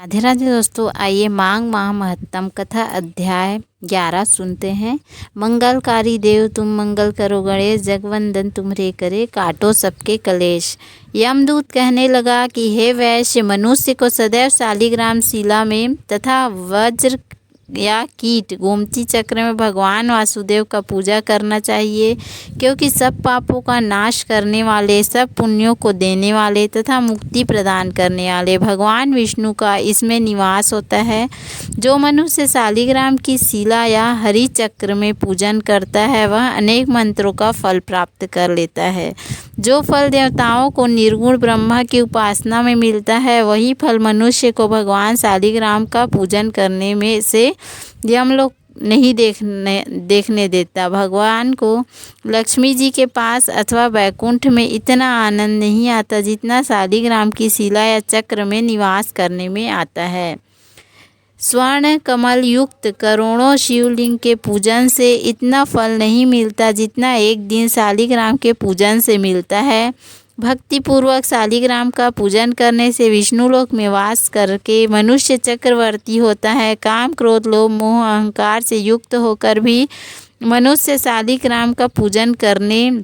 राधे राधे दोस्तों, आइए माघ माह महत्तम कथा अध्याय 11 सुनते हैं। मंगलकारी देव तुम मंगल करो गणेश, जगवंदन तुम्हारे करे काटो सबके कलेश। यमदूत कहने लगा कि हे वैश्य, मनुष्य को सदैव शालिग्राम शिला में तथा वज्र या कीट गोमती चक्र में भगवान वासुदेव का पूजा करना चाहिए, क्योंकि सब पापों का नाश करने वाले, सब पुण्यों को देने वाले तथा मुक्ति प्रदान करने वाले भगवान विष्णु का इसमें निवास होता है। जो मनुष्य शालिग्राम की शिला या हरि चक्र में पूजन करता है वह अनेक मंत्रों का फल प्राप्त कर लेता है। जो फल देवताओं को निर्गुण ब्रह्मा की उपासना में मिलता है, वही फल मनुष्य को भगवान शालिग्राम का पूजन करने में से यमलोक नहीं देखने देता। भगवान को लक्ष्मी जी के पास अथवा वैकुंठ में इतना आनंद नहीं आता जितना शालिग्राम की शिला या चक्र में निवास करने में आता है। स्वर्ण कमल युक्त करोड़ों शिवलिंग के पूजन से इतना फल नहीं मिलता जितना एक दिन शालिग्राम के पूजन से मिलता है। भक्ति पूर्वक शालिग्राम का पूजन करने से विष्णु लोक में वास करके मनुष्य चक्रवर्ती होता है। काम क्रोध लोभ मोह अहंकार से युक्त होकर भी मनुष्य शालिग्राम का पूजन करने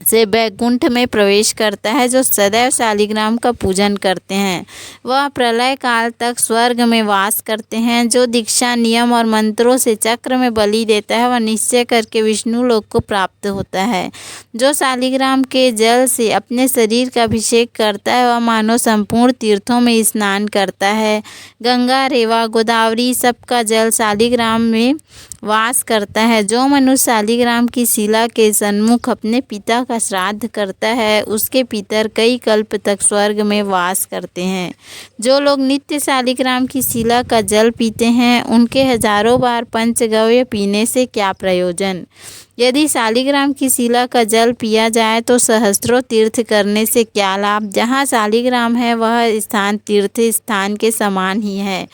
से वैकुंठ में प्रवेश करता है। जो सदैव शालिग्राम का पूजन करते हैं वह प्रलय काल तक स्वर्ग में वास करते हैं। जो दीक्षा नियम और मंत्रों से चक्र में बलि देता है वह निश्चय करके विष्णु लोक को प्राप्त होता है। जो शालिग्राम के जल से अपने शरीर का अभिषेक करता है वह मानो संपूर्ण तीर्थों में स्नान करता है। गंगा रेवा गोदावरी सबका जल शालिग्राम में वास करता है। जो मनुष्य शालिग्राम की शिला के सन्मुख अपने पिता का श्राद्ध करता है उसके पितर कई कल्प तक स्वर्ग में वास करते हैं। जो लोग नित्य शालिग्राम की शिला का जल पीते हैं उनके हजारों बार पंचगव्य पीने से क्या प्रयोजन। यदि शालिग्राम की शिला का जल पिया जाए तो सहस्त्रों तीर्थ करने से क्या लाभ। जहाँ शालिग्राम है वह स्थान तीर्थ स्थान के समान ही है।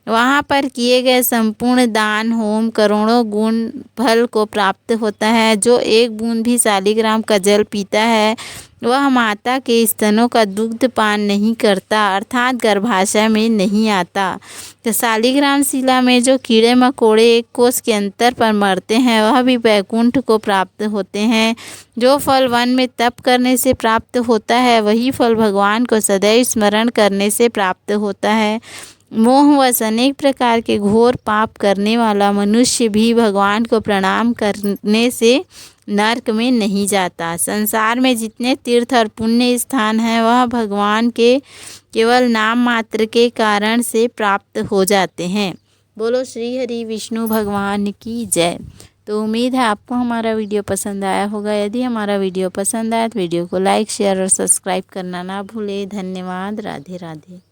वहाँ पर किए गए संपूर्ण दान होम करोड़ों गुण फल को प्राप्त होता है। जो एक बूंद भी शालिग्राम का जल पीता है वह माता के स्तनों का दुग्ध पान नहीं करता, अर्थात गर्भाशय में नहीं आता। तो शालिग्राम शिला में जो कीड़े मकोड़े एक कोस के अंतर पर मरते हैं वह भी वैकुंठ को प्राप्त होते हैं। जो फल वन में तप करने से प्राप्त होता है वही फल भगवान को सदैव स्मरण करने से प्राप्त होता है। मोहवश अनेक प्रकार के घोर पाप करने वाला मनुष्य भी भगवान को प्रणाम करने से नरक में नहीं जाता। संसार में जितने तीर्थ और पुण्य स्थान हैं वह भगवान के केवल नाम मात्र के कारण से प्राप्त हो जाते हैं। बोलो श्री हरि विष्णु भगवान की जय। तो उम्मीद है आपको हमारा वीडियो पसंद आया होगा। यदि हमारा वीडियो पसंद आया तो वीडियो को लाइक शेयर और सब्सक्राइब करना ना भूलें। धन्यवाद। राधे राधे।